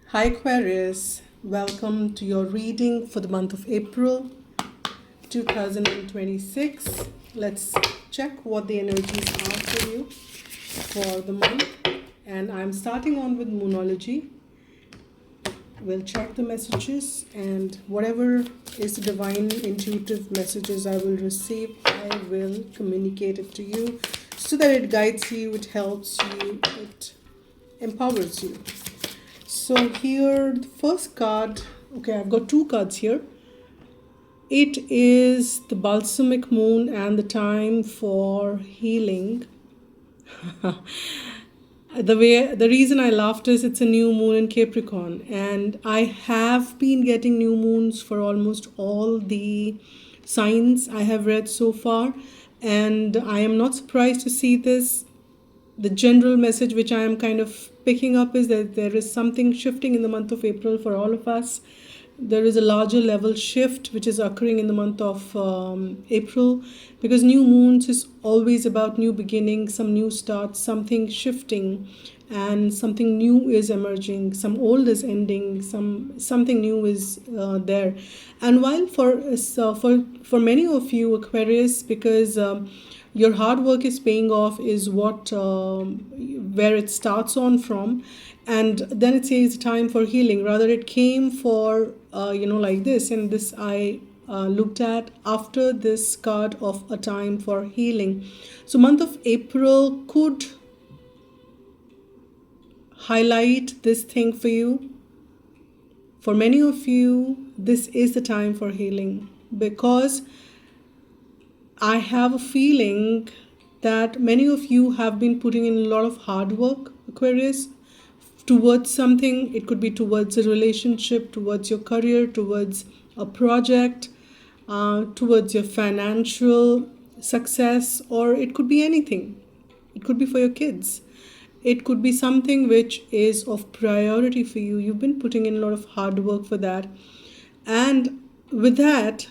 Hi Aquarius, welcome to your reading for the month of April 2026. Let's check what the energies are for you for the month. And I'm starting on with Moonology. We'll check the messages and whatever is the divine intuitive messages I will receive, I will communicate it to you so that it guides you, it helps you, it empowers you. So here, the first card, okay, I've got two cards here. It is the balsamic moon and the time for healing. The reason I laughed is it's a new moon in Capricorn, and I have been getting new moons for almost all the signs I have read so far, and I am not surprised to see this. The general message which I am kind of picking up is that there is something shifting in the month of April for all of us. There is a larger level shift which is occurring in the month of April, because new moons is always about new beginning, some new start, something shifting, and something new is emerging, some old is ending, something new is there. And while for many of you Aquarius, because your hard work is paying off is what where it starts on from, and then it says time for healing. Rather, it came for like this, and this I looked at after this card of a time for healing. So month of April could highlight this thing for you. For many of you, this is the time for healing, because I have a feeling that many of you have been putting in a lot of hard work, Aquarius, towards something. It could be towards a relationship, towards your career, towards a project, towards your financial success, or it could be anything. It could be for your kids. It could be something which is of priority for you. You've been putting in a lot of hard work for that. And with that,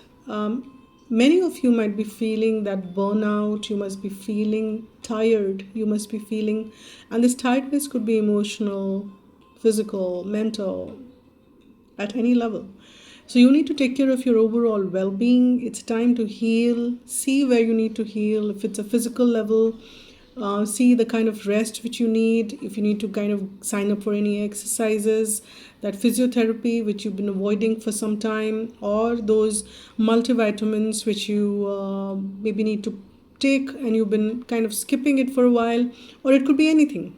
many of you might be feeling that burnout, you must be feeling tired, you must be feeling, and this tiredness could be emotional, physical, mental, at any level. So you need to take care of your overall well-being. It's time to heal. See where you need to heal. If it's a physical level, see the kind of rest which you need. If you need to kind of sign up for any exercises, that physiotherapy which you've been avoiding for some time, or those multivitamins which you maybe need to take and you've been kind of skipping it for a while, or it could be anything.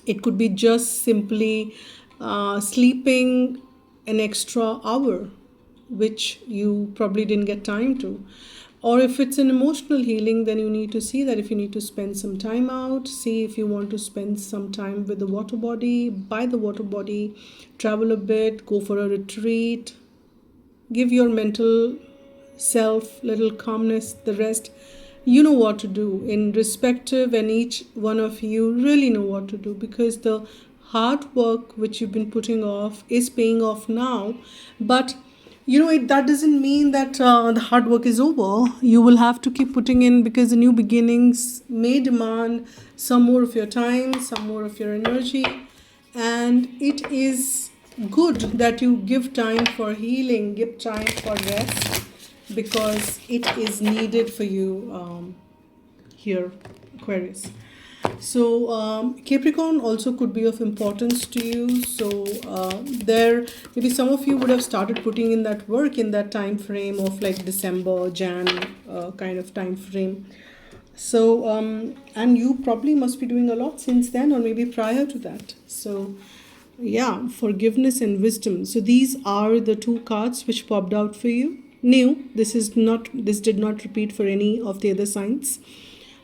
It could be just simply sleeping an extra hour, which you probably didn't get time to. Or if it's an emotional healing, then you need to see that if you need to spend some time out, see if you want to spend some time with the water body, by the water body, travel a bit, go for a retreat, give your mental self little calmness, the rest. You know what to do in respective, and each one of you really know what to do, because the hard work which you've been putting off is paying off now. But that doesn't mean that the hard work is over. You will have to keep putting in, because the new beginnings may demand some more of your time, some more of your energy, and it is good that you give time for healing, give time for rest, because it is needed for you here, Aquarius. So Capricorn also could be of importance to you. So there, maybe some of you would have started putting in that work in that time frame of like December, Jan kind of time frame. So and you probably must be doing a lot since then, or maybe prior to that. So yeah, forgiveness and wisdom. So these are the two cards which popped out for you. New. This did not repeat for any of the other signs.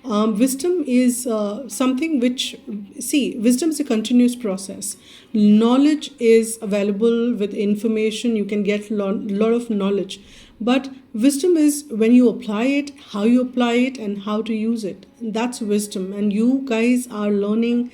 Wisdom is something which, see, wisdom is a continuous process. Knowledge is available with information. You can get a lot of knowledge. But wisdom is when you apply it, how you apply it, and how to use it. That's wisdom. And you guys are learning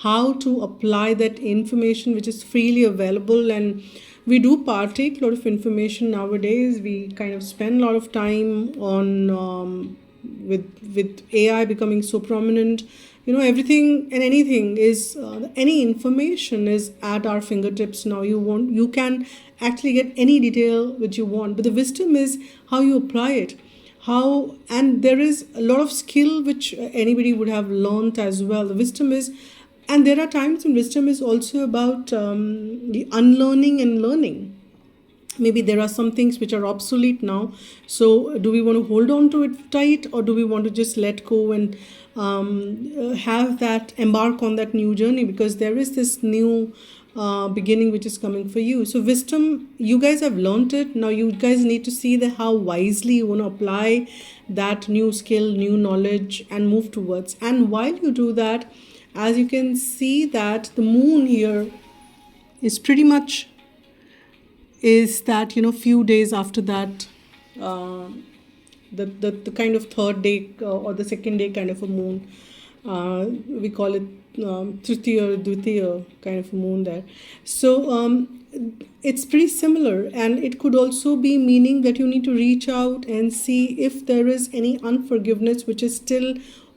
how to apply that information which is freely available. And we do partake a lot of information nowadays. We kind of spend a lot of time on with AI becoming so prominent, everything and anything is any information is at our fingertips now. You can actually get any detail which you want, but the wisdom is how you apply it. How And there is a lot of skill which anybody would have learned as well. The wisdom is, and there are times when wisdom is also about the unlearning and learning. Maybe there are some things which are obsolete now, so do we want to hold on to it tight, or do we want to just let go and have that embark on that new journey, because there is this new beginning which is coming for you. So wisdom, you guys have learned it. Now you guys need to see that how wisely you want to apply that new skill, new knowledge, and move towards. And while you do that, as you can see that the moon here is pretty much is that few days after that, the kind of third day or the second day kind of a moon, we call it Tritiya or Dvitiya kind of a moon there. So it's pretty similar, and it could also be meaning that you need to reach out and see if there is any unforgiveness which is still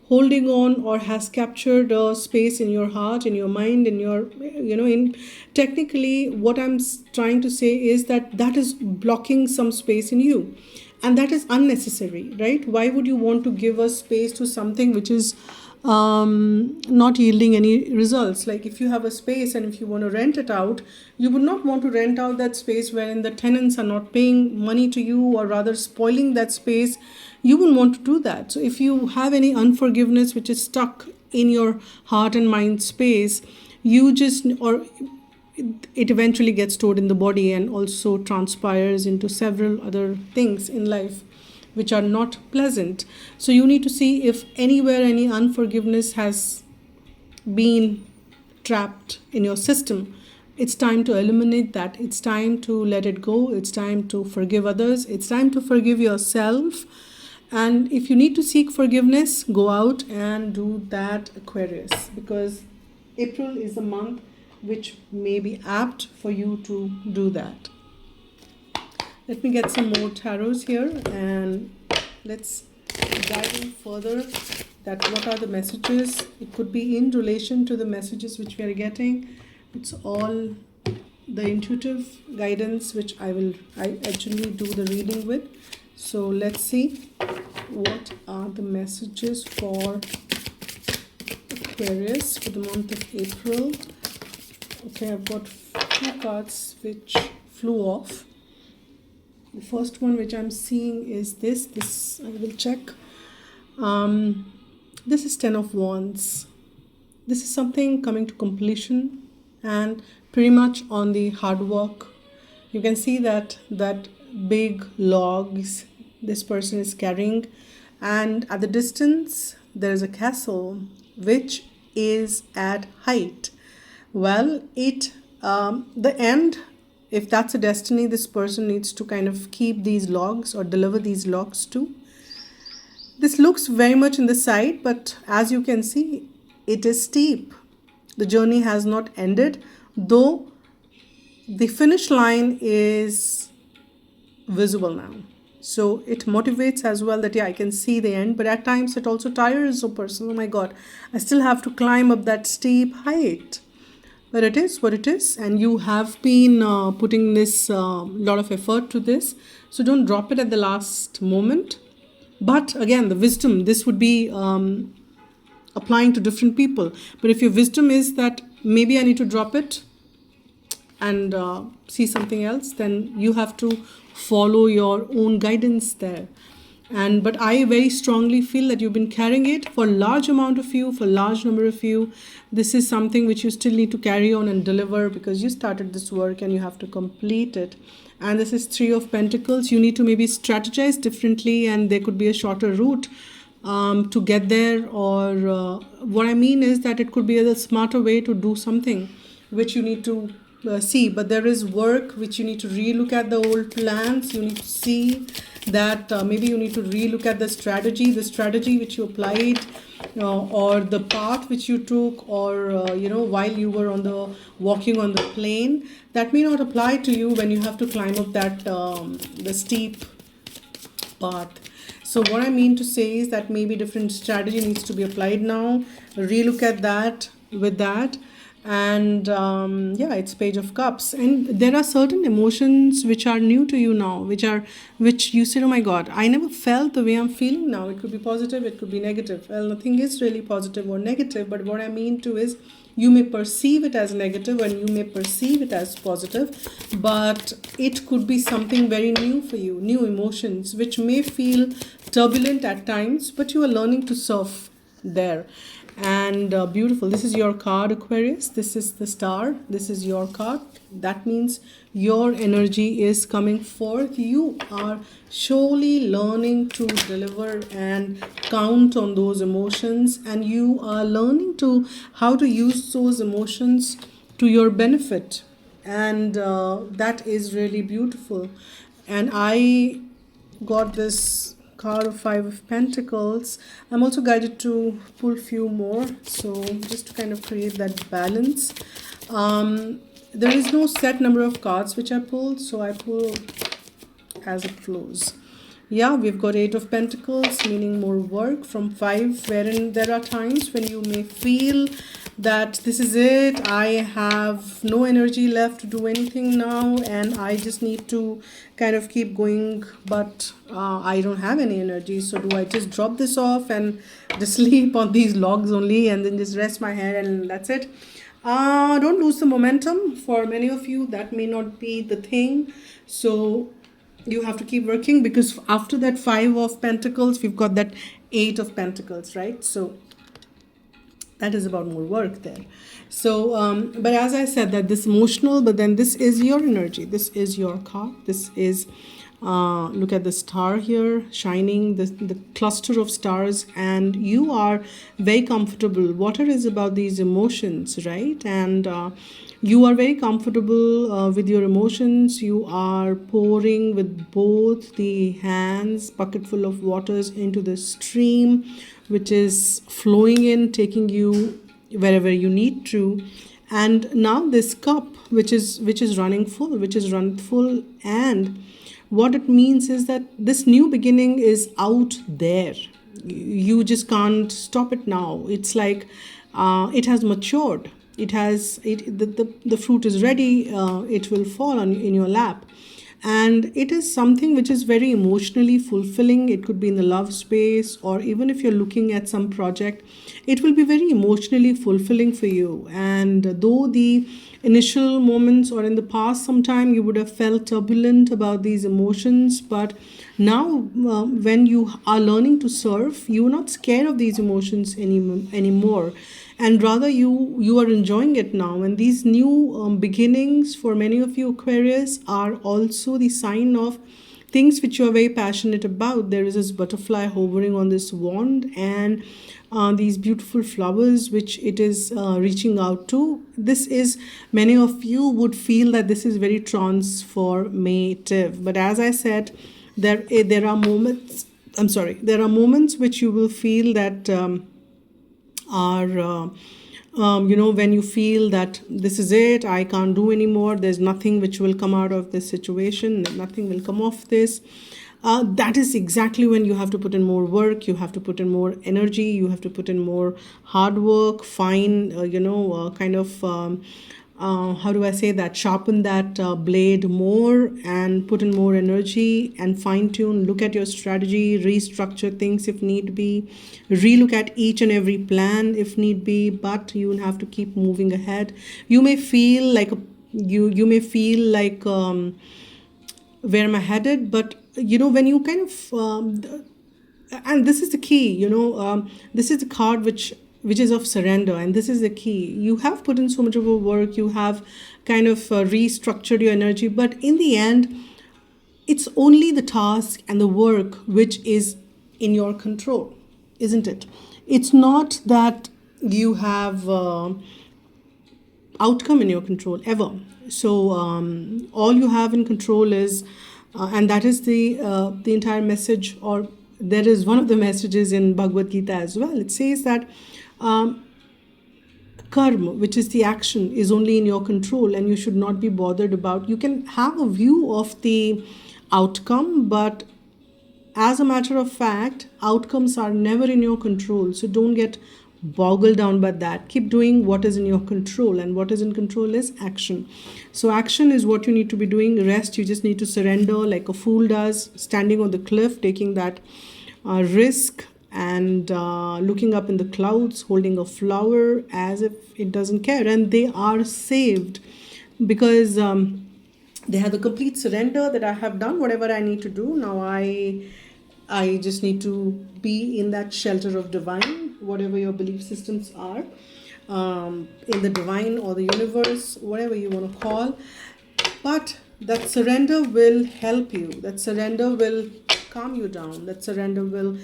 holding on or has captured a space in your heart, in your mind, in your in technically what I'm trying to say is that that is blocking some space in you, and that is unnecessary, right? Why would you want to give a space to something which is not yielding any results? Like if you have a space and if you want to rent it out, you would not want to rent out that space wherein the tenants are not paying money to you, or rather spoiling that space. You wouldn't want to do that. So if you have any unforgiveness which is stuck in your heart and mind space, or it eventually gets stored in the body and also transpires into several other things in life which are not pleasant. So you need to see if anywhere any unforgiveness has been trapped in your system. It's time to eliminate that. It's time to let it go. It's time to forgive others. It's time to forgive yourself. And if you need to seek forgiveness, go out and do that, Aquarius, because April is a month which may be apt for you to do that. Let me get some more tarots here and let's dive in further that what are the messages. It could be in relation to the messages which we are getting. It's all the intuitive guidance which I actually do the reading with. So let's see what are the messages for Aquarius for the month of April. Okay, I've got two cards which flew off. The first one which I'm seeing is this I will check. This is 10 of Wands. This is something coming to completion and pretty much on the hard work. You can see that big logs this person is carrying, and at the distance there is a castle which is at height. Well, the end, if that's a destiny, this person needs to kind of keep these logs or deliver these logs to. This looks very much in the side, but as you can see, it is steep. The journey has not ended, though the finish line is visible now. So it motivates as well that, yeah, I can see the end, but at times it also tires a person. Oh my God, I still have to climb up that steep height. But it is what it is, and you have been putting this lot of effort to this. So don't drop it at the last moment. But again, the wisdom, this would be applying to different people. But if your wisdom is that maybe I need to drop it and see something else, then you have to follow your own guidance there. But I very strongly feel that you've been carrying it for a large amount of you, for a large number of you. This is something which you still need to carry on and deliver, because you started this work and you have to complete it. And this is 3 of Pentacles. You need to maybe strategize differently, and there could be a shorter route to get there. Or what I mean is that it could be a smarter way to do something which you need to see. But there is work which you need to relook at the old plans. You need to see that maybe you need to relook at the strategy which you applied, or the path which you took, or while you were walking on the plane, that may not apply to you when you have to climb up that the steep path. So what I mean to say is that maybe different strategy needs to be applied now. Relook at that with that. And yeah, it's Page of Cups, and there are certain emotions which are new to you now, which you said, oh my god, I never felt the way I'm feeling now. It could be positive, it could be negative. Well, nothing is really positive or negative, but what I mean to is you may perceive it as negative and you may perceive it as positive, but it could be something very new for you, new emotions which may feel turbulent at times, but you are learning to surf there. And beautiful, this is your card, Aquarius. This is the star, this is your card. That means your energy is coming forth. You are surely learning to deliver and count on those emotions, and you are learning to how to use those emotions to your benefit. And that is really beautiful. And I got this card of Five of Pentacles. I'm also guided to pull few more, so just to kind of create that balance. There is no set number of cards which I pulled, so I pull as it flows. Yeah, we've got Eight of Pentacles, meaning more work, from Five, wherein there are times when you may feel that this is it, I have no energy left to do anything now, and I just need to kind of keep going, but I don't have any energy. So do I just drop this off and just sleep on these logs only and then just rest my head and that's it? Don't lose the momentum. For many of you, that may not be the thing. So you have to keep working, because after that Five of Pentacles, we've got that Eight of Pentacles, right? So that is about more work there. So but as I said, that this emotional, but then this is your energy, this is your card, this is look at the star here shining, the cluster of stars, and you are very comfortable. Water is about these emotions, right? And you are very comfortable with your emotions. You are pouring with both the hands bucketful of waters into the stream, which is flowing in, taking you wherever you need to. And now this cup, which is running full, which is run full, and what it means is that this new beginning is out there. You just can't stop it now. It's like it has matured. The fruit is ready. It will fall in your lap. And it is something which is very emotionally fulfilling. It could be in the love space, or even if you're looking at some project, it will be very emotionally fulfilling for you. And though the initial moments or in the past sometime you would have felt turbulent about these emotions, but now when you are learning to surf, you are not scared of these emotions anymore, and rather you are enjoying it now. And these new beginnings for many of you Aquarius are also the sign of things which you are very passionate about. There is this butterfly hovering on this wand, and these beautiful flowers which it is reaching out to. This is, many of you would feel that this is very transformative. But as I said, there are moments, there are moments which you will feel that are when you feel that this is it, I can't do anymore, there's nothing which will come out of this situation, nothing will come off this. That is exactly when you have to put in more work, you have to put in more energy, you have to put in more hard work, fine, how do I say that, sharpen that blade more and put in more energy and fine tune, look at your strategy, restructure things if need be, relook at each and every plan if need be, but you will have to keep moving ahead. You may feel like where am I headed, but when you kind of and this is the key, this is the card which is of surrender, and this is the key. You have put in so much of a work, you have kind of restructured your energy, but in the end it's only the task and the work which is in your control, isn't it? It's not that you have outcome in your control ever. So all you have in control is and that is the entire message, or there is one of the messages in Bhagavad Gita as well. It says that karma, which is the action, is only in your control, and you should not be bothered about. You can have a view of the outcome, but as a matter of fact, outcomes are never in your control. So don't get boggled down by that. Keep doing what is in your control, and what is in control is action. So action is what you need to be doing. Rest, you just need to surrender like a fool does, standing on the cliff, taking that risk, and looking up in the clouds, holding a flower as if it doesn't care. And they are saved because they have the complete surrender that I have done whatever I need to do. Now I just need to be in that shelter of divine, whatever your belief systems are, in the divine or the universe, whatever you want to call. But that surrender will help you. That surrender will calm you down. That surrender will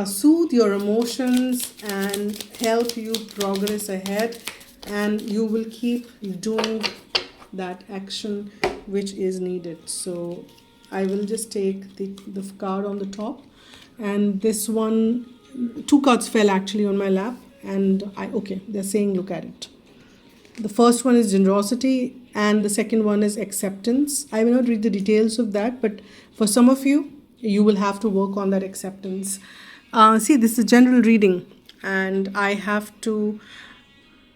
soothe your emotions and help you progress ahead. And you will keep doing that action which is needed. So I will just take the card on the top, and this one, two cards fell actually on my lap, and okay, they're saying look at it. The first one is generosity, and the second one is acceptance. I will not read the details of that, but for some of you, you will have to work on that acceptance. See, this is a general reading, and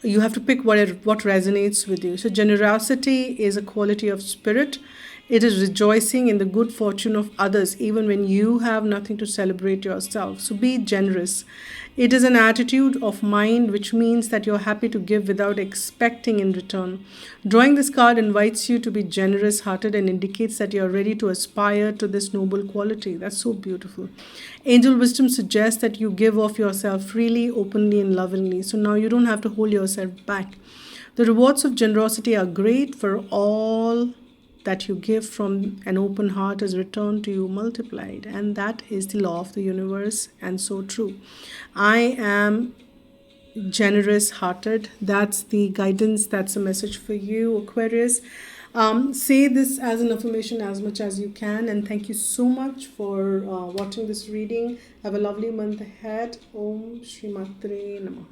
you have to pick what resonates with you. So generosity is a quality of spirit. It is rejoicing in the good fortune of others even when you have nothing to celebrate yourself. So be generous. It is an attitude of mind, which means that you're happy to give without expecting in return. Drawing this card invites you to be generous hearted and indicates that you're ready to aspire to this noble quality. That's so beautiful. Angel wisdom suggests that you give of yourself freely, openly, and lovingly. So now you don't have to hold yourself back. The rewards of generosity are great, for all that you give from an open heart is returned to you multiplied. And that is the law of the universe, and so true. I am generous hearted. That's the guidance, that's a message for you, Aquarius. Say this as an affirmation as much as you can, and thank you so much for watching this reading. Have a lovely month ahead. Om Shri Matre Namah.